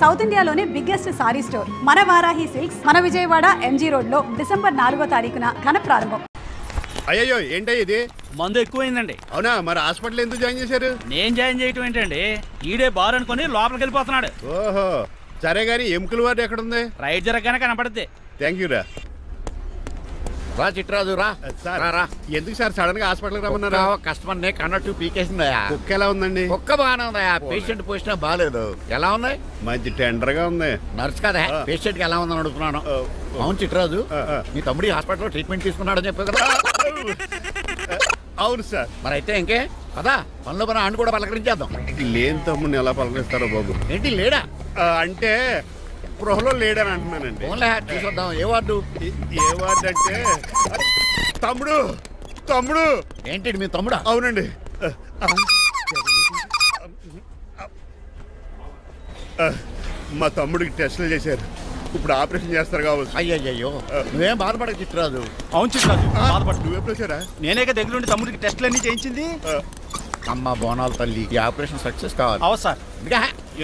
South ఇండియాలోనే biggest sorry store మన Varahi silks మన విజయవాడ ఎంజీ రోడ్ లో డిసెంబర్ 4వ తారీఖున ఘన ప్రారంభం. అయ్యో ఏంటో ఇది మందు ఎక్కువైందండి. అవునా, మరి హాస్పిటల్ ఎందుకు జాయిన్ చేశారు? నేను జాయిన్ చేయటం ఏంటండి, ఈడే బార్ అనుకుని లోపలికి వెళ్ళిపోతున్నాడు. ఓహో సరే గానీ ఎముకల వాడు ఎక్కడుంది? రైట్ జరగగానే కనపడుద్ది. థ్యాంక్ యూ రా. రా చిట్రాజు రా. ఎందుకు సార్ సడన్ గా హాస్పిటల్ రమ్మన్నారా? కస్టమర్ నే కన్నట్టు పీకేసిందయా. కుక్క ఎలా ఉందండి? కుక్క బాగానే ఉందయా, పేషెంట్ పొజిషన్ బాగాలేదు. ఎలా ఉంది? మంచి టెండర్ గా ఉంది. నర్స్ కదా పేషెంట్ కి ఎలా ఉందని అడుగుతున్నాను. అవును చిట్రాజు, మీ తమ్ముడి హాస్పిటల్లో ట్రీట్మెంట్ తీసుకున్నాడని చెప్పావు కదా? అవును సార్. మరి అయితే ఇంకే కదా పనులు పని ఆండు కూడా పలకరించేద్దాం. లేని తమ్ముడిని ఎలా పలకరిస్తారో బాబు. ఏంటి లేడా? అంటే గృహలో లేడని అంటున్నానండి. చూసొద్దాం. ఏ వార్డు? ఏ వార్డు అంటే తమ్ముడు. తమ్ముడు ఏంటి మీ తమ్ముడా? అవునండి. మా తమ్ముడికి టెస్టులు చేశారు, ఇప్పుడు ఆపరేషన్ చేస్తారు కావచ్చు. అయ్యయ్యో నువ్వేం బాధపడక చిట్రాజు. అవును చిట్రాజు బాధపడు. నువ్వు ఎప్పుడు వచ్చారా? నేనేక దగ్గరుండి తమ్ముడికి టెస్టులు అన్ని చేయించింది. అమ్మ బోనాల తల్లి, ఈ ఆపరేషన్ సక్సెస్ కావాలి. అవు సార్,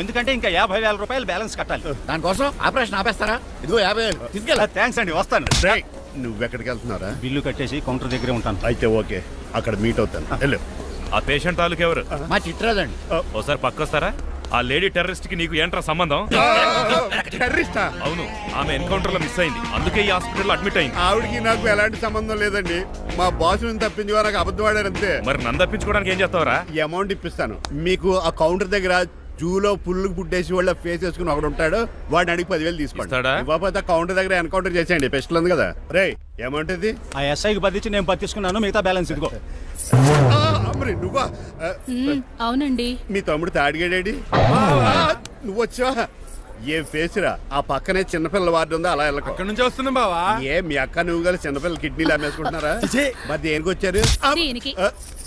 ఎందుకంటే ఇంకా 50,000 రూపాయలు బ్యాలెన్స్ కట్టాలి. దానికోసం ఆపరేషన్ ఆపేస్తారా? ఇదిగో 50,000 తీసుకెళ్ళ. థ్యాంక్స్ అండి, వస్తాను. నువ్వెక్కడికి వెళ్తున్నారా? బిల్లు కట్టేసి కౌంటర్ దగ్గరే ఉంటాను. అయితే ఓకే, అక్కడ మీట్ అవుతాను. వెళ్ళు. ఆ పేషెంట్ తాలూకు ఎవరు? మా చిట్రాజు అండి. ఓసారి పక్కొస్తారా? ఆ లేడీ టెర్రరిస్ట్ కి నీకు ఏంట్రా సంబంధం? టెర్రరిస్టా? అవును, ఆమె ఎన్కౌంటర్ లో మిస్ అయింది, అందుకే ఈ హాస్పిటల్ అడ్మిట్ అయింది. ఆవిడికి నాకు ఎలాంటి సంబంధం లేదండి. మా బాస్ నుంచి తప్పించి నాకు అబద్ధం ఆడారంతే. మరి నన్ను తప్పించుకోవడానికి ఏం చేస్తావరా? ఈ అమౌంట్ ఇప్పిస్తాను మీకు. ఆ కౌంటర్ దగ్గర జూలో పుల్లు పుట్టేసి వాళ్ళ ఫేస్ వేసుకుని ఒకడు ఉంటాడు, వాడిని అడిగి 10,000 తీసుకోండి. ఇవ్వకపోతే కౌంటర్ దగ్గర ఎన్కౌంటర్ చేసేయండి. పెస్టల్ ఉంది కదా. రే అమౌంట్ ఇది. ఆ ఎస్ఐకి బదిలించి నేను బతిసుకున్నాను, మిగతా బ్యాలెన్స్ ఇదిగో. నువ్వా? అవునండి. మీ తమ్ముడు తాడిగాడేడి? నువ్వు వచ్చావా? ఏ ఫేస్ రా. ఆ పక్కనే చిన్నపిల్లల వార్డు ఉందా, అలా వెళ్ళక. అక్కడ నుంచి వస్తున్నా బావా. ఏ మీ అక్క నువ్వు కలిసి చిన్నపిల్లల కిడ్నీలు అమ్మేసుకుంటున్నారా? మరి దేనికి వచ్చారు? దీనికి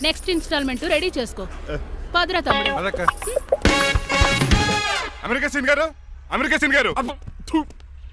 నెక్స్ట్ ఇన్స్టాల్మెంట్ రెడీ చేసుకో. పదరా తమ్ముడు. అమెరికా సీన్ గారు, అమెరికా సీన్ గారు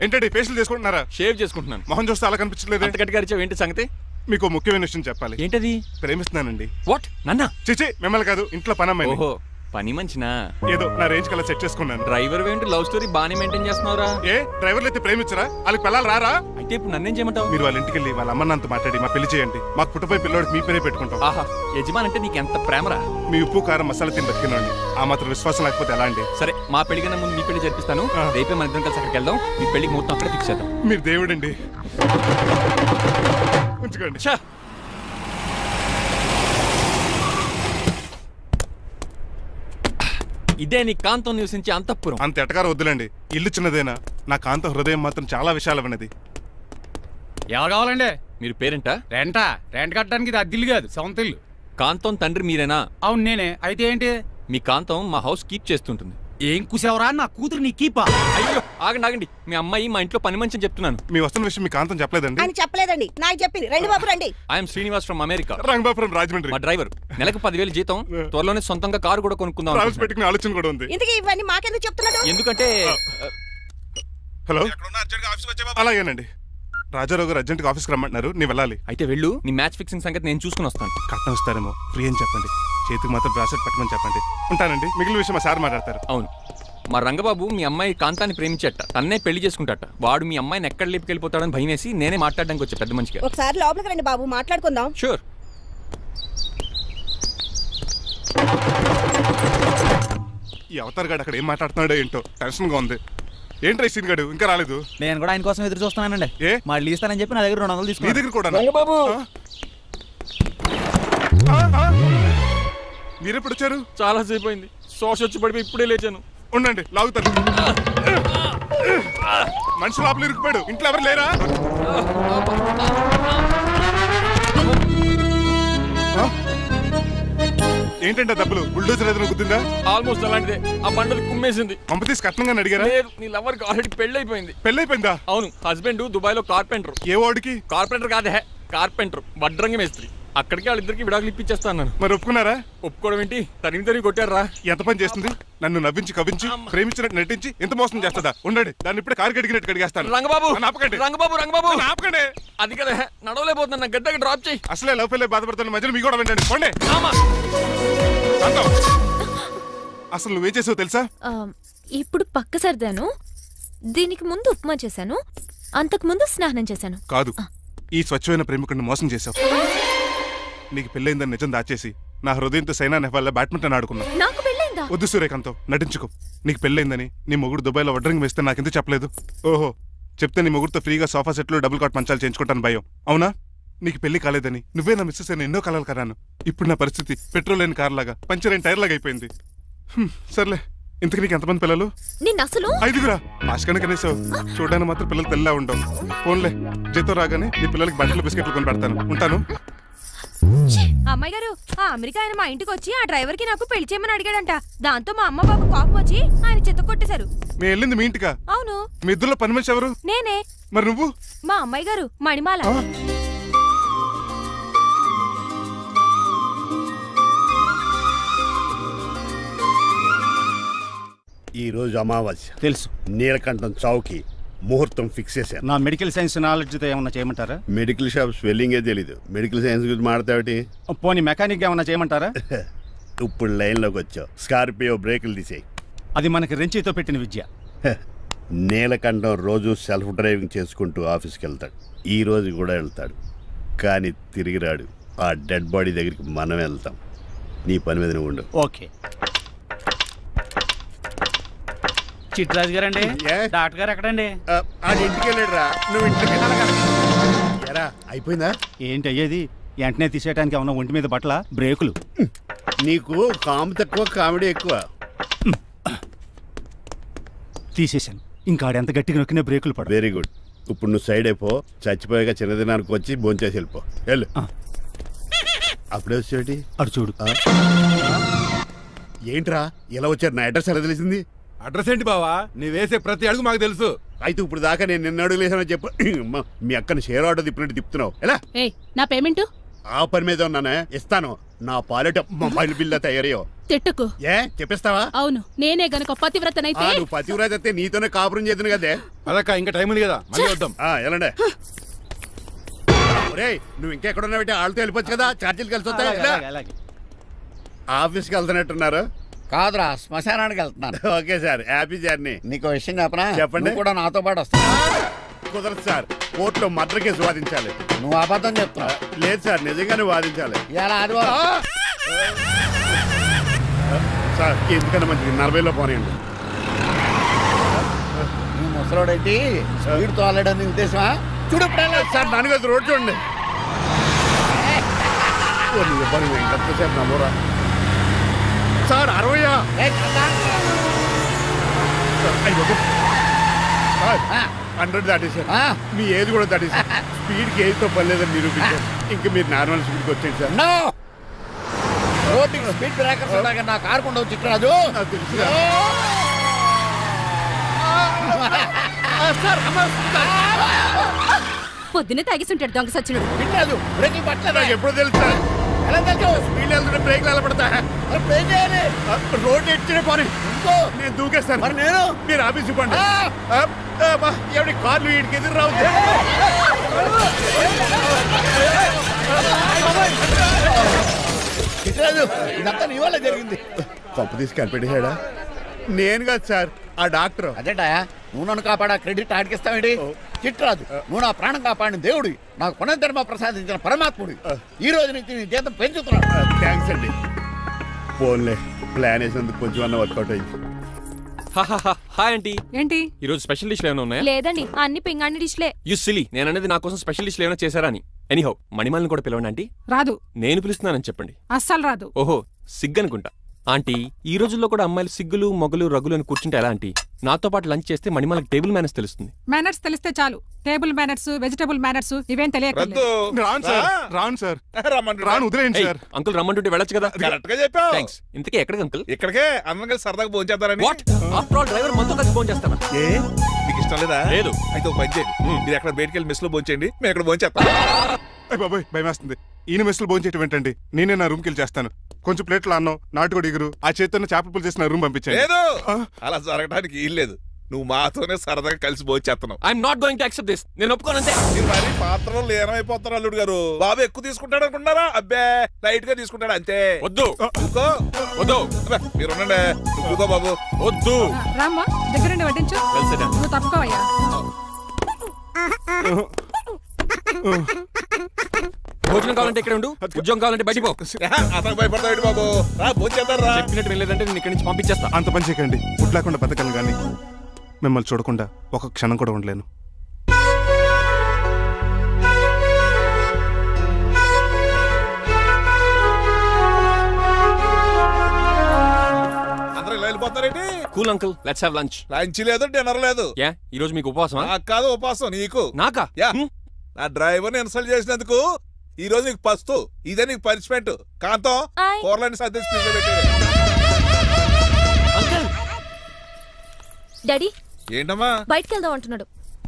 ఏంటండి ఫేషియల్ చేసుకుంటున్నారా? షేవ్ చేసుకుంటున్నాను. మొహం చూస్తే అలా కనిపించలేదు. అంత గట్టిగా అరిచావు, ఏంటి సంగతి? మీకు ముఖ్యమైన విషయం చెప్పాలి. ఏంటది? ప్రేమిస్తున్నానండి. వాట్? నన్నా? చిచి మిమ్మల్ని కాదు, ఇంట్లో పని అమ్మాయి. ఓహో పని మంచినా? ఏదో నా రేంజ్ కల్లా సెట్ చేసుకున్నాను. డ్రైవర్ ఏంటి లవ్ స్టోరీ బాగానే మెయింటైన్ చేస్తున్నావురా? ఏ డ్రైవర్లు అయితే ప్రేమించరా? వాళ్ళకి పిల్లలు రారా? అయితే ఇప్పుడు నన్నేం చేయమంటావు? మీరు వాళ్ళ ఇంటికి వెళ్ళి వాళ్ళ అమ్మ నాన్నతో మాట్లాడి మా పెళ్లి చేయండి. మాకు పుట్టపోయి పిల్లోడికి మీ పేరే పెట్టుకుంటాం. ఆహా, యజమాన్ అంటే నీకు ఎంత ప్రేమరా? మీ ఉప్పు కారం మసాలా తిని బతికినండి. ఆ మాత్రం విశ్వాసం లేకపోతే ఎలా అండి? సరే, మా పెళ్లి కన్నా ముందు మీ పెళ్లి జరిపిస్తాను. రేపే మన ఇద్దరం కలిసి అక్కడికి వెళ్దాం. మీ పెళ్లికి మొత్తం అక్కడ ఫిక్స్ చేద్దాం. మీరు దేవుడండి. ఉంచుకోండి. ఇదే నీ కాంతం నివసించే అంతఃపురం. అంత ఎటకారం వద్దులండి, ఇల్లు చిన్నదేనా. నా కాంతం హృదయం మాత్రం చాలా విశాలమైనది. ఎవరు కావాలండి? మీరు పేరెంటా? రెంటా? రెంట్ కట్టడానికి ఇది అద్దిల్లు కాదు, సొంత ఇల్లు. కాంతం తండ్రి మీరేనా? అవును నేనే. అయితే ఏంటి? మీ కాంతం మా హౌస్ కీప్ చేస్తుంటుంది. ఏం కూసావరా? నా కూతురు నీ కీపా? అయ్యో ఆగండి ఆగండి, మీ అమ్మాయి మా ఇంట్లో పని మంచి చెప్తున్నాను. మీ వస్తున్న విషయం మీ కాంతం చెప్పలేదండి? ఆయన చెప్పలేదండి, నాకు చెప్పింది. రండి బాబు రండి. I'm Srinivas from America. Rangabapuram Rajahmundry. మా డ్రైవర్. నెలకు 10,000 జీతం. త్వరలోనే సొంతంగా కారు కూడా కొనుక్కుందాం. పెట్టుకునే ఆలోచన కూడా ఉంది. ఇంతకీ ఇవన్నీ మాకెందుకు చెప్తున్నాడు? ఎందుకంటే హలో, అలాగేనండి. రాజారావు గారు అర్జెంట్గా ఆఫీస్కి రమ్మంటున్నారు, నీ వెళ్ళాలి. అయితే వెళ్ళు, నీ మ్యాచ్ ఫిక్సింగ్ సంగతి నేను చూసుకుని వస్తాను. కట్నం ఇస్తారేమో, ఫ్రీ అని చెప్పండి. చేతికి మాత్రం బ్రాసెట్ పట్టమని చెప్పండి. ఉంటానండి. మిగిలిన విషయం మా సార్ మాట్లాడతారు. అవును, మా రంగబాబు మీ అమ్మాయి కాంతాన్ని ప్రేమించట, తన్నే పెళ్లి చేసుకుంటాట. వాడు మీ అమ్మాయిని ఎక్కడ లేపుకెళ్ళిపోతాడని భయం వేసి నేనే మాట్లాడడానికి వచ్చా పెద్ద మనిషిగా. ఒకసారి లోపలికి రండి బాబు, మాట్లాడుకుందాం. షూర్. ఈ అవతార్ గాడు అక్కడ ఏం మాట్లాడుతున్నాడో ఏంటో టెన్షన్ గా ఉంది. ఏంట్రా సీన్ గాడు ఇంకా రాలేదు? నేను కూడా ఆయన కోసం ఎదురు చూస్తున్నానండి. ఏ మళ్ళీ ఇస్తానని చెప్పి నా దగ్గర 200 తీసుకుని. మీ దగ్గర కూడా? రంగబాబు మీరెప్పుడు వచ్చారు? చాలా సేపు అయింది. శోష వచ్చి పడిపోయి ఇప్పుడే లేచాను. ఉండండి, లాగుతాను. మనిషి లోపల ఇరుక్కుపోయాడు. ఇంట్లో ఎవరు లేరా? ఏంటంటే డబ్బులు బుల్డోజర్ ఏదైనా గుర్తుందా? ఆల్మోస్ట్ అలాంటిదే. ఆ బండలు కుమ్మేసింది. పంప తీసి కట్నంగా అడిగారా? నీ లవర్ కి ఆల్రెడీ పెళ్లి అయిపోయింది. పెళ్లి అయిపోయిందా? అవును, హస్బెండ్ దుబాయ్ లో కార్పెంటర్. ఏ వాడికి? కార్పెంటర్ కాదే, కార్పెంటర్, వడ్రంగి మేస్త్రి. అక్కడికి వాళ్ళిద్దరికి విడాకులు ఇప్పించేస్తాను. మరి ఒప్పుకున్నారా? ఒప్పుకోవడం ఏంటి, తరిమి కొట్టారా. ఎంత పని చేస్తుంది? నన్ను నవ్వించి కవించి ప్రేమించినట్టు నటించి ఎంత మోసం చేస్తుందా? ఉండండి, దాన్ని ఇప్పుడే కారు కడిగినట్టు కడిగేస్తాను. రంగబాబు ఆపకండి. రంగబాబు ఆపకండి. అది కదా, నడవలేకపోతున్నా, నా గడ్డకి డ్రాప్ చేయి. అసలే లవ్ ఫెయిల్ బాధపడుతున్న మధ్యలో మీ కూడా వినండి. పోండి. అసలు నువ్వేం చేసావు తెలుసా? ఇప్పుడు పక్క సర్దాను. దీనికి ముందు ఉప్మా చేశాను, అంతకు ముందు స్నానం చేశాను. కాదు, ఈ స్వచ్ఛమైన ప్రేమికుడిని మోసం చేశావు. నీకు పెళ్ళైందని నిజం దాచేసి నా హృదయంతో సైనా నెహ్వాల్ బ్యాడ్మింటన్ ఆడుకున్నావు. నాకు పెళ్ళైందా? వద్దు సూర్యకాంతం, నటించుకో. నీకు పెళ్ళైందని నీ మొగుడు దుబాయ్లో వడ్రింగ్ వేస్తే నాకెందుకు చెప్పలేదు? ఓహో, చెప్తే నీ మొగుడుతో ఫ్రీగా సోఫా సెట్లు డబుల్ కాట్ మంచాలు చేయించుకుంటాను భయం. అవునా? నీకు పెళ్లి కాలేదని నువ్వే నా మిస్సెస్ అని ఎన్నో కలలు కరాను. ఇప్పుడు నా పరిస్థితి పెట్రోల్ లేని కార్ లాగా, పంచర్ అయిన టైర్ లాగా అయిపోయింది. సర్లే, ఇంతకు నీకు ఎంతమంది పిల్లలు? నేను అసలు 5గురా. ఆశకన్నా కనీసం చూడడానికి మాత్రం పిల్లలు తెల్లా ఉండవు. ఫోన్లే, జీతం రాగానే నీ పిల్లలకి బట్టలు బిస్కెట్లు కొని పెడతాను. ఉంటాను. అమ్మాయి గారు, ఆ అమెరికా ఆయన మా ఇంటికి వచ్చి ఆ డ్రైవర్ కి నాకు పెళ్లి చేయమని అడిగాడంట. దాంతో మా అమ్మ బాబు కోపం వచ్చి ఆయన చెత్త కొట్టేశారు. మేము వెళ్ళింది మీ ఇంటికా? అవును. మీ ఇద్దరులో పని మనిషి ఎవరు? నేనే. మరి నువ్వు? మా అమ్మాయి గారు మణిమాల. ఈ రోజు అమావాస్య తెలుసు. నీలకంఠం చౌకి ముహూర్తం ఫిక్స్ చేశాను. నా మెడికల్ సైన్స్ నాలెడ్జ్తో ఏమన్నా చేయమంటారా? మెడికల్ షాప్ స్వెల్లింగే తెలీదు, మెడికల్ సైన్స్ గురించి మాట్లాడతావిటి? పోనీ మెకానిక్ ఏమన్నా చేయమంటారా? ఇప్పుడు లైన్లోకి వచ్చావు. స్కార్పియో బ్రేకులు తీసేయి. అది మనకి రెంచితో పెట్టిన విద్య. నీలకంఠం రోజు సెల్ఫ్ డ్రైవింగ్ చేసుకుంటూ ఆఫీస్కి వెళ్తాడు. ఈ రోజు కూడా వెళ్తాడు, కానీ తిరిగి రాడు. ఆ డెడ్ బాడీ దగ్గరికి మనం వెళ్తాం. నీ పని మీద నువ్వు ఉండు. ఓకే. చిట్రాజు గారండి, డాక్టర్ గారు ఎక్కడండి? అది ఇంటికి వెళ్ళాడు రా. నువ్వు ఇంటికి ఎరా అయిపోయిందా? ఏంటి అయ్యేది? వెంటనే తీసేయడానికి ఏమన్నా ఒంటి మీద బట్టల బ్రేకులు? నీకు కామె తక్కువ, కామెడీ ఎక్కువ. తీసేశాను. ఇంకా ఎంత గట్టిగా నొక్కిన బ్రేకులు పడ. Very good. ఇప్పుడు నువ్వు సైడ్ అయిపో. చచ్చిపోయాక చిన్నదినానికి వచ్చి భోంచేసి వెళ్ళిపో. వెళ్ళు. అప్పుడే వచ్చేటి అటు చూడు. ఏంట్రా ఇలా వచ్చారు? నా అడ్రస్ ఎలా తెలిసింది? అడ్రస్ ఏంటి బావా? నీ వేసే ప్రతి అడుగు మాకు తెలుసు. అయితే ఇప్పుడు దాకా నేను నిన్న అడుగు లేసానని చెప్పు. మీ అక్కని షేర్ ఆర్డర్ తిప్పినట్టు తిప్పుతున్నావు. ఎలా? నా పేమెంట్ ఆ పని మీద ఉన్నానే, ఇస్తాను. నా పాలెట మొబైల్ బిల్లా తయారయ్యో. తిట్టుకు. ఏ చెప్పిస్తావా? అవును, నేనే గనక పతివ్రతనైతే. నువ్వు పతివ్రత అయితే నీతోనే కాపురం చేద్దును కదే. అదక్క, ఇంకా టైం ఉంది కదా, మళ్ళీ వద్దాం. ఎలాండే నువ్వు ఇంకెక్కడున్నా పెట్టి వాళ్ళతో వెళ్ళిపోవచ్చు కదా, ఛార్జీలు కలిసి వస్తాయి. ఆఫీస్కి వెళ్తున్నట్టున్నారు? కాదురా, శ్మశానానికి వెళ్తున్నాను. Okay sir, happy journey. నీకు విషయం చెప్పనా? చెప్పండి. కూడా నాతో పాటు వస్తా. కుదరదు సార్, కోర్టులో మర్డర్ కేసు వాదించాలి. నువ్వు అబద్ధం చెప్తున్నావు. లేదు సార్, నిజంగానే వాదించాలి. ఇలా ఆదివారం సార్, ఎందుకన్నా మంచిది 40లో పోనీయండి. నువ్వు ముసలోడేంటి స్పీడ్ తోలడని ఉద్దేశమా? చూడు సార్, నాన్నగారు రోడ్ చూడండి. ఎంతసేపు నమ్మరా సార్? 60 100 దాటేశారు. మీ ఏది కూడా దాటేశారు. స్పీడ్కి ఏదితో పని లేదని నిరూపించారు. ఇంకా మీరు నార్మల్ స్పీడ్కి వచ్చేది సార్. రోడ్డుకి స్పీడ్ బ్రేకర్స్ ఉండగా నా కారు కొండ వచ్చి చిట్రాజు. నాకు తెలుసు పొద్దునే తాగిస్తుంటాడు దొంగ సచ్చినుడు. చిట్రాజు బ్రేకులు పట్టలేదు. నాకు ఎప్పుడు తెలుసు సార్? ఎలా తెలుసు? స్పీడ్ వెళ్తుంటే బ్రేక్లు ఎలా పడతా? రోడ్డు ఎట్టిన పని నేను దూకేస్తాను. మరి నేను? మీరు ఆఫీస్ ఇవ్వండి. ఎవరి కార్లు వీడికి ఎదురు రావు. చిట్రాజు, ఇదంతా నీ వల్ల జరిగింది. పప్పు తీసి కనిపెట్టేశాడా? నేను కాదు సార్, ఆ డాక్టర్. అదేటా, నువ్వు నన్ను కాపాడా క్రెడిట్ ఆడికిస్తావేంటి? చిట్రాజు, నువ్వు నా ప్రాణం కాపాడిన దేవుడి, నాకు పునర్ధర్మ ప్రసాదించిన పరమాత్ముడి. ఈ రోజు నుంచి నీ జీతం పెంచుతున్నాను. థ్యాంక్స్ అండి. ఫోన్లే, ప్లాన్ వేసినందుకు కొంచెం అన్న వర్కౌట్ అయింది. Hi aunty. ఏంటి ఈరోజు స్పెషల్ డిష్లు ఏమైనా ఉన్నాయా? లేదండి, అన్ని పింగాణి డిష్లే. యు సిలీ, నేను అనేది నా కోసం స్పెషల్ డిష్లు ఏమైనా చేశారా అని. ఎనీహౌ, మణిమాలని కూడా పిలవండి ఆంటీ. రాదు. నేను పిలుస్తున్నానని చెప్పండి. అస్సలు రాదు. ఓహో, సిగ్గనుకుంటా. ఆంటీ, ఈ రోజుల్లో కూడా అమ్మాయిలు సిగ్గులు మొగలు రగులు అని కూర్చుంటే ఎలా ఆంటీ? నాతో పాటు లంచ్ చేస్తే మణిమాలకి టేబుల్ మేనర్స్ తెలుస్తుంది. మేనర్స్ తెలిస్తే చాలు. టేబుల్ మేనర్స్, వెజిటబుల్ మేనర్స్ ఇవేం తెలియదు. రాను వదిలేయండి సార్. అంకుల్ రమ్మంటుంటే వెళ్ళొచ్చు కదా. కరెక్ట్ గా చెప్పావు. థ్యాంక్స్. ఇంతకీ ఎక్కడికి అంకుల్? ఇక్కడికే అందరం కలిసి సరదాగా భోజనం చేద్దారని. వాట్? ఆఫ్టర్ ఆల్ డ్రైవర్ మనతో కలిసి భోజనం చేస్తారా? నీకు ఇష్టం లేదా? లేదు. అయితే ఒక పని చేయండి, మీరు ఎక్కడ బయటికి వెళ్ళి మెస్ లో భోజనం చేయండి, మేము ఇక్కడ భోజనం చేస్తాం. బాబాయ్ భయం వేస్తుంది. ఈయన మెస్సులు భోజనం చేయటం ఏంటండి? నేనే నా రూమ్కి వెళ్ళి చేస్తాను. కొంచెం ప్లేట్లో అన్నం, నాటుకోడి ఇగురు, ఆ చేతితో చేపల పులుసు చేసి నా రూమ్ పంపించాను. లేదు, అలా జరగడానికి ఏం లేదు. నువ్వు మాతోనే సరదాగా కలిసి భోంచేస్తున్నావు. I'm not going to accept this. నేను ఒప్పుకోనంతే. మీరు మరి పాత్రలో లీనమైపోతున్నారు అల్లుడు గారు. బాబు ఎక్కువ తీసుకుంటాడు అనుకుంటారా? అబ్బే లైట్ గా తీసుకుంటాడు అంతే. వద్దు వద్దు మీరు ఉండండి. నువ్వుకో బాబు. వద్దు రామ్మా దగ్గరుండి వడ్డించు. నువ్వు తప్పుకోవయ్యా. భోజనం కావాలంటే ఇక్కడ ఉండు, ఉద్యోగం కావాలంటే బయటికి పో. అతను భయపడతాడు బాబు. రా భోజనం రా. చెప్పినట్టు వెళ్ళలేదంటే నేను ఇక్కడి నుంచి పంపించేస్తా. అంత పని చేయకండి. ఫుడ్ లేకుండా బతకను కానీ మిమ్మల్ని చూడకుండా ఒక క్షణం కూడా ఉండలేను. అందరూ ఇలా వెళ్ళిపోతారేంటి? Cool uncle, let's have lunch. Lunch లేదు, డిన్నర్ లేదు. యా ఈ రోజు మీకు ఉపవాసమా? నాకు కాదు ఉపవాసం, నీకు. నాకా? యా నా డ్రైవర్ని ఇన్సల్ట్ చేసినందుకు ఈ రోజు నీకు పస్తు. ఇదే నీకు పనిష్మెంట్. కాంతం కూరలని సర్దేసి ఫ్రిడ్జ్లో పెట్టాడు. డాడీ ఏంటమ్మా బయటికి వెళ్దాం అంటున్నాడు.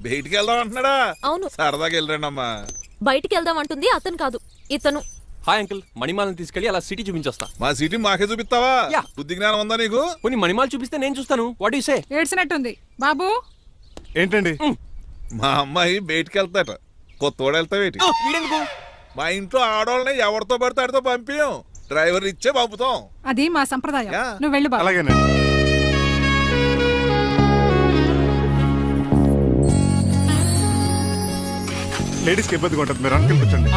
బయటికి వెళ్దాం అంటున్నాడా? అవును. సరదాగా వెళ్ళరండమ్మా. బయటికి వెళ్దాం అంటుంది అతను కాదు, ఇతను. హాయ్ అంకుల్, మణిమాలను తీసుకెళ్లి అలా సిటీ చూపించొస్తా. మా సిటీ మాకే చూపిస్తావా? బుద్ధి జ్ఞానం ఉందా నీకు? కొన్ని మణిమాలు చూపిస్తే నేను చూస్తాను. What you say? ఏడ్చినట్టుంది బాబు. ఏంటండి? మా అమ్మాయి బయటికి వెళ్తాట. కొత్తోడు వెళ్తావేటి? మా ఇంట్లో ఆడవాళ్ళని ఎవరితో పడితే ఆడితో పంపించాం. డ్రైవర్ ఇచ్చే పంపుతాం. అది మా సంప్రదాయం. నువ్వు వెళ్ళు బాబు. అలాగేనండి. లేడీస్కి ఇబ్బందిగా ఉంటుంది, మీరు అనుకుని కూర్చోండి.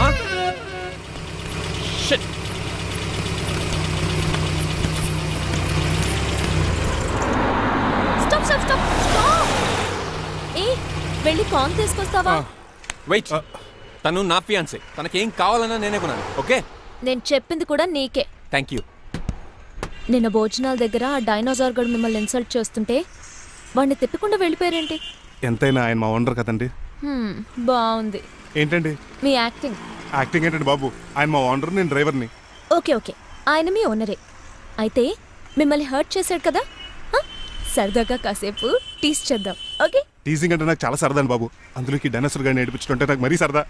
Stop stop stop stop. ఏ వెళ్ళి కార్న్ తీసుకొస్తావా? వెయిట్, తను నా ఫియాన్సే. తనకేం కావాలన్నా నేనే కొనాలి. ఓకే? నేను చెప్పింది కూడా నీకే. Thank you. నిన్న భోజనాల దగ్గర ఆ డైనోసార్ గడు మిమ్మల్ని ఇన్సల్ట్ చేస్తుంటే వాడిని తిప్పకుండా వెళ్ళిపోయారేంటి? ఎంతైనా ఆయన మా ఓనర్ కదండి. బాగుంది. ఏంటండి మీ యాక్టింగ్? యాక్టింగ్ ఏంటండి బాబు? ఆయన మా ఓనర్, నేను డ్రైవర్ని. ఓకే ఓకే, ఆయన మీ ఓనరే. అయితే మిమ్మల్ని హర్ట్ చేశాడు కదా, సరదాగా కాసేపు టీస్ చేద్దాం. ఓకే? టీజింగ్ అంటే నాకు చాలా సరదా బాబు. అందులోకి డైనోసార్ గారిని ఏడిపించుకుంటే నాకు మరీ సరదా.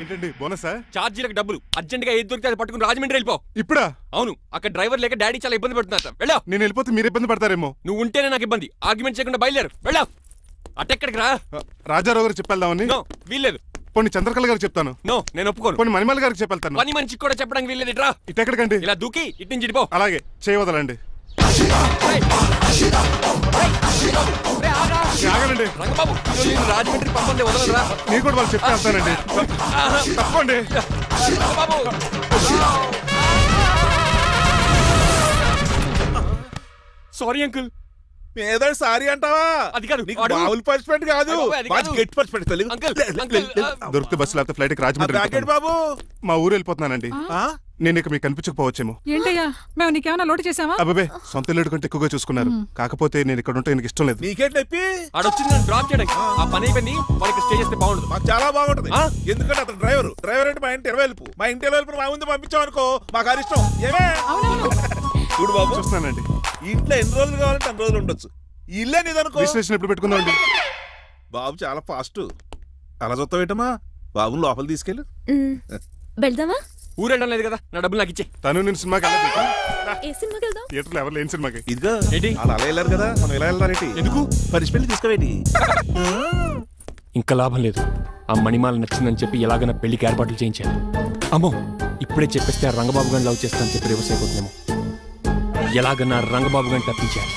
ఏంటండి బోనసా? ఛార్జీలకు డబ్బులు అర్జెంట్ గా ఏది దొరికితే అది పట్టుకుని రాజమండ్రి వెళ్ళిపో. ఇప్పుడా? అవును, అక్కడ డ్రైవర్ లేక డాడీ చాలా ఇబ్బంది పడుతున్నారు. వెళ్ళా. నేను వెళ్ళిపోతే మీరు ఇబ్బంది పడతారేమో. నువ్వు ఉంటేనే నాకు ఇబ్బంది. ఆర్గ్యుమెంట్ చేయకుండా బయలుదేరు. వెళ్ళా. అటెక్కడికి రా. రాజారావు గారు చెప్పేద్దామని. వీల్లేదు. పోనీ చంద్రకళ గారికి చెప్తాను. నో, నేను ఒప్పుకోను. పోనీ మణిమాల గారికి చెప్పేళ్తాను. పని మనిషికి కూడా చెప్పడానికి వీల్లేదు. ఇట్రా. ఇటెక్కడికండి? ఇలా దూకి ఇటు నుంచి ఇటుపో. అలాగే చేయవదలండి. ఆగనండి రంగబాబు, రాజమండ్రి పంపండి, వదలరా. నేను కూడా వాళ్ళు చెప్తే వెళ్తానండి. తప్పండి. Sorry uncle. ఏదో సారీ అంటావా? అది కాదు, మామూలు పనిష్మెంట్ కాదు, గట్టి పనిష్మెంట్. దొరికితే బస్సు లేకపోతే ఫ్లైట్ కి రాజమండ్రి బాబు. మా ఊరు వెళ్ళిపోతున్నానండి. నేను ఇక మీకు కనిపించకపోవచ్చేమో. ఏంటయ్యా, మేము నీకేమైనా లోటు చేసామా? అబ్బాబే, సొంత లేడు కంటే ఎక్కువగా చూసుకున్నారు. కాకపోతే నేను ఇక్కడ ఉంటే నాకు ఇష్టం లేదు. నీకేంటి నొప్పి? ఆడొచ్చింది నన్ను డ్రాప్ చేయడానికి. ఆ పని అయిపోయింది. వాళ్ళకి స్టే చేస్తే బాగుంటుంది. మాకు చాలా బాగుంటుంది. ఎందుకంటే అతను డ్రైవర్ అంటే మా ఇంటి వెళ్ళిపు. మా ఇంటి వెళ్ళిపు మా ముందు పంపించాం అనుకో, మాకు అది ఇష్టం. ఏమే చూడు బాబు, చూస్తున్నానండి. ఇంట్లో ఎన్ని రోజులు కావాలంటే అన్ని రోజులు ఉండొచ్చు. ఇల్లే నీదనుకో. రిజిస్ట్రేషన్ ఎప్పుడు పెట్టుకుందామండి? బాబు చాలా ఫాస్ట్. అలా చూస్తావేటమ్మా? బాబుని లోపల తీసుకెళ్ళు. వెళ్దామా? ఊరెళ్ళడం లేదు కదా, నా డబ్బులు నాకు ఇచ్చే. తను నేను సినిమాకి ఏ సినిమాకి వెళ్దాం? థియేటర్లో ఎవరు లేని సినిమాకి. ఇదిగో అలా వెళ్ళారు కదా, మనం ఇలా వెళ్ళారేంటి? ఎందుకు? పనిష్మెంట్ తీసుకోవేటి? ఇంకా లాభం లేదు. ఆ మణిమాల నచ్చిందని చెప్పి ఎలాగైనా పెళ్లికి ఏర్పాట్లు చేయించాలి. అమ్మో, ఇప్పుడే చెప్పేస్తే రంగబాబు గారిని లవ్ చేస్తానని చెప్పి రివర్స్ అయిపోతున్నాము. ఎలాగన్నా రంగబాబు గారిని తప్పించాలి.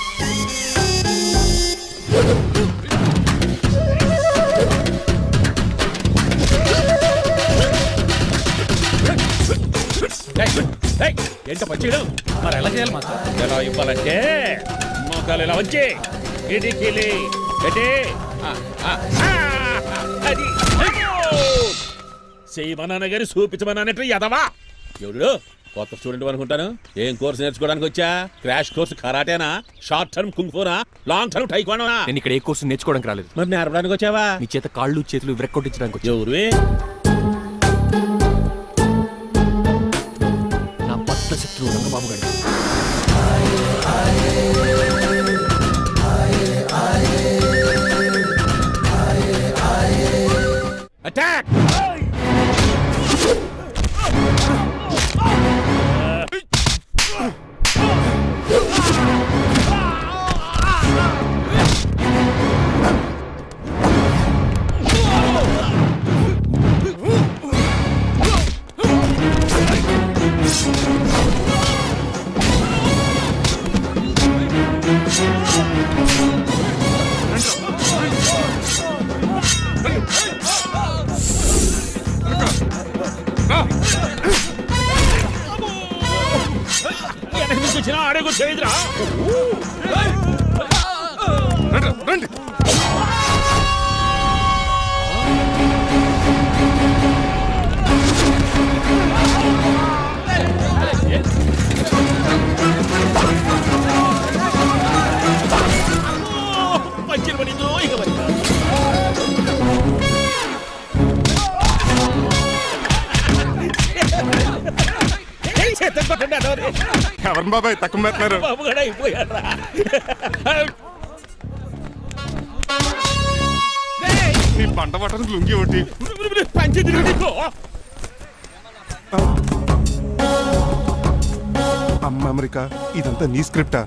ఏంట పచ్చిడు మరి ఎలా చేయాలి మాత్రం? ఎలా ఇవ్వాలంటే మోకాలు ఇలా వచ్చి ఇడికిలి అది చేయమన్నా గారి చూపించమన్నట్టు ఎదవా. ఎవడు కొత్త స్టూడెంట్ అనుకుంటాను. ఏం కోర్సు నేర్చుకోవడానికి వచ్చా? క్రాష్ కోర్సు కరాటేనా, షార్ట్ టర్మ్ కుంగ్ఫూనా, లాంగ్ టర్మ్ టైక్వాండోనా? నేను ఇక్కడ ఏ కోర్సు నేర్చుకోవడానికి రాలేదు. మరి నేర్పడానికి వచ్చావా? నీ చేత కాళ్ళు చేతులు విరక్కొట్టించడానికి వచ్చా. ఎవరు? నా పట్ల శత్రువు రంగబాబు గారు. అటాక్! ఆడే కూర్చోయిద్రా రండి. మంచి పడిందో ఇక మరి ఎవరు బాబాయ్ తక్కువ పెడుతున్నారు? బాబు కూడా అయిపోయారా? నీ పంట పట్టడానికి లుంగి ఒకటి పంచి అమ్మ అమెరికా ఇదంతా నీ స్క్రిప్టా?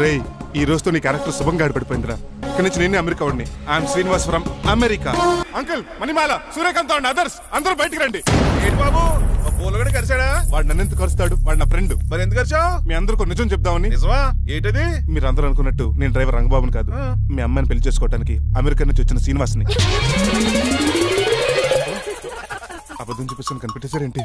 రేయ్ ఈ రోజుతో నీ క్యారెక్టర్ శుభంగా ఆడిపడిపోయిందిరా. ఇక్కడి నుంచి నేనే అమెరికా వాడిని. I'm Srinivas from America. Uncle Manimala Suryakant and others అందరూ బయటికి రండి. ఏంటి బాబు పూలగడ కలిసాడా? వాడు నన్ను ఎందుకు కరుస్తాడు? వాడు నా ఫ్రెండ్. మరి ఎందుకు కలిసావు? మీ అందరికీ నిజం చెప్దామని. నిజమా? ఏంటది? మీరు అందరూ అనుకున్నట్టు నేను డ్రైవర్ రంగబాబుని కాదు. మీ అమ్మాయిని పెళ్లి చేసుకోవడానికి అమెరికా నుంచి వచ్చిన శ్రీనివాస్ని. అబద్ధం చూపిస్తాను కనిపెట్టేశారేంటి?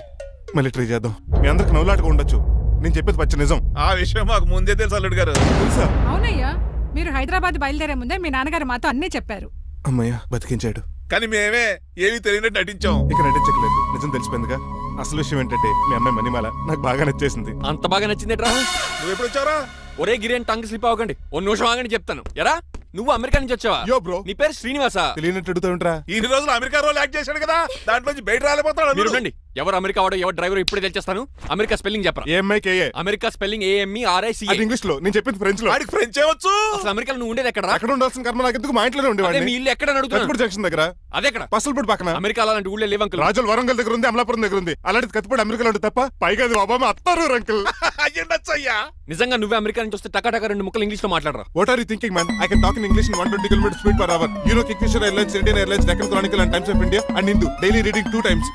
మళ్ళీ ట్రై చేద్దాం. మీ అందరికి నవ్వులాటగా ఉండొచ్చు. నేను చెప్పేది పచ్చ నిజం. ఆ విషయం మాకు ముందే తెలుసు అల్లుడు గారు. తెలుసా? అవునయ్యా, మీరు హైదరాబాద్ బయలుదేరే ముందే మీ నాన్నగారు మాతో అన్నీ చెప్పారు. అమ్మయ్య బతికించాడు. కానీ మేమే ఏమీ తెలియనట్టు నటించాం. ఇక నటించట్లేదు, నిజం తెలిసిపోయిందిగా. అసలు విషయం ఏంటంటే మీ అమ్మాయి మణిమాల నాకు బాగా నచ్చేసింది. అంత బాగా నచ్చిందేట్రా? నువ్వు ఎప్పుడు వచ్చావరా? ఒరే గిరియన్ టంగ్ స్లిప్ అవ్వకండి. ఓ నిమిషం ఆగండి చెప్తాను. ఎరా నువ్వు అమెరికా నుంచి వచ్చావా? యో బ్రో, నీ పేరు శ్రీనివాసా? తెలియనట్టు అడుగుతావుంట్రా. ఇన్ని రోజులు అమెరికా రోల్ యాక్ట్ చేశాడు కదా, దాంట్లోంచి బయట రాలేపోతాడు. మీరు రండి. ఎవరు అమెరికా వాడో ఎవరు డ్రైవర్ ఇప్పుడే తెలిచేస్తాను. అమెరికా స్పెల్లింగ్ చెప్పరా? ఏఎంఐకేఏ. America spelling AMERICA. అది ఇంగ్లీష్ లో, నేను చెప్పింది ఫ్రెంచ్ లో. వాడికి ఫ్రెంచ్ ఏవచ్చు. అసలు అమెరికాలో నువ్వు ఉండేది ఎక్కడ? అక్కడ ఉండాల్సిన కర్మ నాకు ఎందుకు? మా ఇంట్లోనే ఉండేవాడిని. మీ ఇల్లు ఎక్కడ అడుగుతాను? కత్తిపూడి జంక్షన్ దగ్గర. అదెక్కడ? పసలపూడి పక్కన. అమెరికా అలాంటి ఊళ్ళో లేవు అంకుల్. రాజుల వరంగల్ దగ్గర ఉంది, అమలాపురం దగ్గర ఉంది. అలాంటి కత్తిపూడి అమెరికాలో ఉంటుంది తప్ప. పైగా అది ఒబామా అత్తారు అంకుల్. అయ్యా నిజంగా నువ్వే అమెరికా నుంచి వస్తే టకా రెండు ముక్కలు ఇంగ్లీష్ లో మాట్లాడరా? What are you thinking, man? I can talk in English in 120 km speed per hour. You know Kingfisher Airlines, Indian Airlines, Deccan Chronicle and Times of India and Hindu. Daily reading 2 times.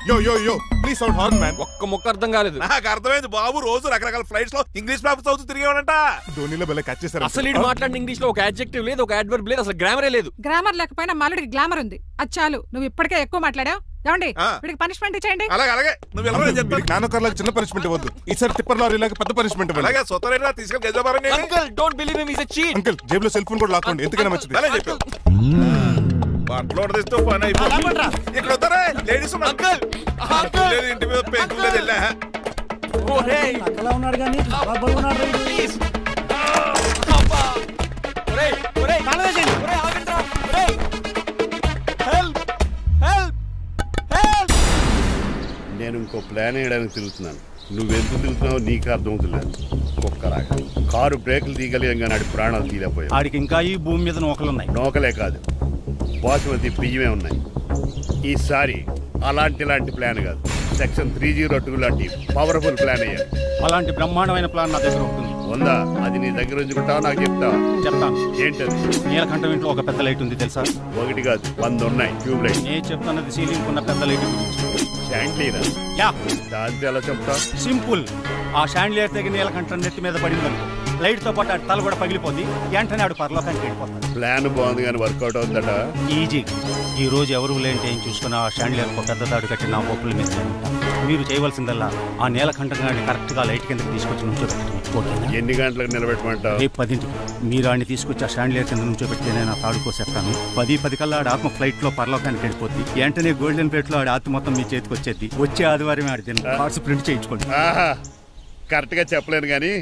Yo. Please sound horn, man. ఒక్క ముక్క అర్థం కాలేదు. నాకు అర్థమైంది బాబు. రోజు రకరకాల flights లో English papers అవుతూ తిరిగేవాడంట. ధోనిలో బలే క్యాచ్ చేశారు. అసలు ఇది మాట్లాడిన ఇంగ్లీష్ లో ఒక అడ్జెక్టివ్ లేదు, ఒక అడ్వర్బ్ లేదు, అసలు గ్రామరే లేదు. గ్రామర్ లేకపోయినా మాలుడికి గ్లామర్ ఉంది. అది చాలు. నువ్వు ఇప్పటికే ఎక్కువ మాట్లాడావు. ఏమండి వీడికి పనిష్మెంట్ ఇచ్చేయండి. అలాగే నువ్వు ఎలా చెప్తాను. నానొకర్లకు చిన్న పనిష్మెంట్ ఇవ్వద్దు. ఈసారి టిప్పర్ లారీలాగా పెద్ద పనిష్మెంట్ ఇవ్వండి. అలాగే సొత్తరేనా తీసుకెళ్ళి గజబారని. Uncle don't believe him, he is a cheat. Uncle జేబులో సెల్ ఫోన్ కూడా లాక్కోండి, ఎందుకైనా మంచిది. అలా చెప్పు. బట్టలు తెస్తూ పని అయిపోతుంది. ఇక్కడ వస్తారా లేడీస్? అంకుల్ లేదు, ఇంటి మీద పెంకులు లేదు. వెళ్ళా అలా ఉన్నాడు కానీ బాగున్నాడు. ప్లీజ్ అబ్బా ఒరేయ్ కాలవేజండి. ఒరేయ్ ఆగండ్రా. ఒరేయ్ హెల్ప్. నేను ఇంకో ప్లాన్ వేయడానికి తిరుగుతున్నాను. నువ్వెందుకు తిరుగుతున్నావు నీకు అర్థమవుతులేదు. ఒక్కలాగా కారు బ్రేకులు తీయగలిగాం, నాడి ప్రాణాలు తీయలేకపోయాయి. ఆడికి ఇంకా ఈ భూమి మీద నూకలున్నాయి. నూకలే కాదు, బాసుమతి బియ్యమే ఉన్నాయి. ఈసారి అలాంటి ప్లాన్ కాదు, సెక్షన్ 302 లాంటి పవర్ఫుల్ ప్లాన్ అయ్యారు. అలాంటి బ్రహ్మాండమైన ప్లాన్ నా దగ్గర ఉంటుంది. ఉందా? అది నీ దగ్గర ఉంచుకుంటావా? నాకు చెప్తావా? చెప్తాను. ఏంటది? నీలకంఠం ఇంట్లో ఒక పెద్ద లైట్ ఉంది తెలుసా? ఒకటి కాదు 100 ఉన్నాయి ట్యూబ్ లైట్. నేను చెప్తున్నది సీలింగ్ ఉన్న పెద్ద లైట్ గురించి. షాండ్లీరా? యా. దాంతో ఎలా చెప్తా? సింపుల్. ఆ షాండ్లియర్ తెగి నీలకంఠం నెత్తి మీద పడింది అనుకో, లైట్ తో పాటు ఆడి తల కూడా పగిలిపోద్ది. వెంటనే ఆడు పరలోకానికి వెళ్ళిపోతాడు. ప్లాన్ బాగుంది కానీ వర్కౌట్ అవుతుందట. ఈజీ. ఈ రోజు ఎవరు లేంటే ఏం చూసుకుని ఆ షాండ్లియర్ పెద్ద తాడు కట్టి నా ఒప్పుల మీద మీరు చేయవలసిందల్లా ఆ నీలకంఠం గారిని కరెక్ట్ గా లైట్ కిందకి తీసుకొచ్చి నుంచోబెట్టి. ఎన్ని గంటలకు నిలబెట్టమంటావు? రేపు 10ంటికి మీరు ఆడిని తీసుకొచ్చి ఆ స్టాండ్లియర్ కింద నుంచోబెడితే నేను ఆ తాడు కోసేస్తాను. 10 కల్లా ఆడ ఆత్మ ఫ్లైట్ లో పరలోకానికి వెళ్ళిపోద్ది. వెంటనే గోల్డెన్ ప్లేట్ లో ఆడి ఆత్మ మొత్తం మీ చేతికి వచ్చేది. వచ్చే ఆదివారం ఆడి కార్డ్స్ ప్రింట్ చేయించుకోండి. కరెక్ట్ గా చెప్పలేను కానీ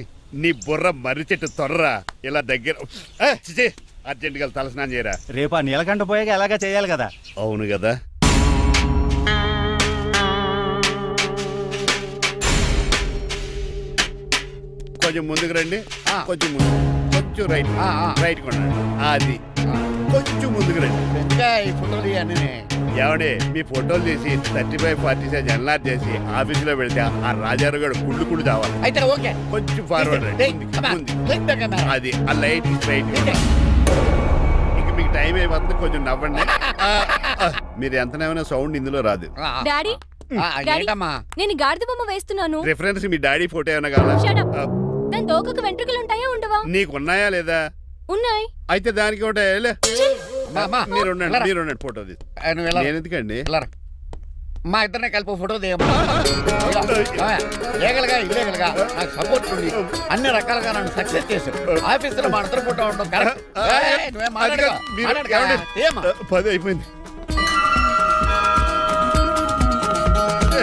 నీ బుర్ర మర్రి చెట్టు తొర్రా. ఇలా దగ్గర అర్జెంట్ గా తలస్నానం చేయరా. రేపు ఆ నీలకంఠ పోయాక ఎలాగా చేయాలి కదా? అవును కదా. కొంచెం ముందుకు రండి. కొంచెం ముందు, కొంచెం రైట్ కొనండి. అది కొంచెం ముందుకు రండి. ఏమండి మీ ఫోటోలు తీసి 35-40 సైజ్ ఎన్లార్ చేసి ఆఫీసులో పెడితే ఆ రాజారావు గారు కుళ్ళు చావాలి. అయితే ఓకే, కొంచెం ఫార్వర్డ్ రండి. అది ఆ లైట్ స్ట్రైట్. ఇక మీకు టైం అయిపోతుంది, కొంచెం నవ్వండి. మీరు ఎంతనేమైనా సౌండ్ ఇందులో రాదు. డాడీ నేను గాడిద బొమ్మ వేస్తున్నాను. రిఫరెన్స్ మీ డాడీ ఫోటో ఏమైనా కావాలా? దాని తోకకు వెంట్రుకలు ఉంటాయా ఉండవా? నీకు ఉన్నాయా లేదా? ఉన్నాయి. అయితే దానికి ఒకటే మీరు ఉండండి ఫోటో నేను ఎందుకండి మా ఇద్దరిని కలిపి ఫోటో లీగల్గా ఇల్లీగల్గా నాకు సపోర్ట్ ఉంది అన్ని రకాలుగా నన్ను సక్సెస్ చేశారు ఆఫీసులో మా అందరం ఫోటో ఉండడం కరెక్ట్. 10 అయిపోయింది.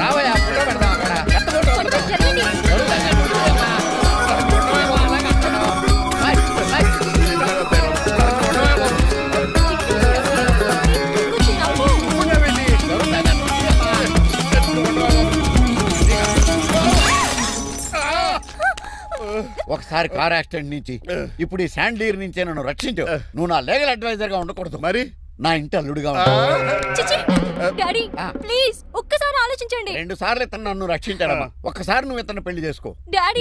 రావయ్యా ఫోటో పెడదాం అక్కడ ఎంత ఫోటో పెడదాం. ఒకసారి కార్ యాక్సిడెంట్ నుంచి ఇప్పుడు ఈ శాండ్లీర్ నుంచే నన్ను రక్షించు. నువ్వు నా లీగల్ అడ్వైజర్ గా ఉండకూడదు, మరి నా ఇంటి అల్లుడిగా డాడీ ప్లీజ్ ఒక్కసారి ఆలోచించండి. 2 సార్లు ఇతను నన్ను రక్షించాడమ్మా, ఒక్కసారి నువ్వు ఇతను పెళ్లి చేసుకో. డాడీ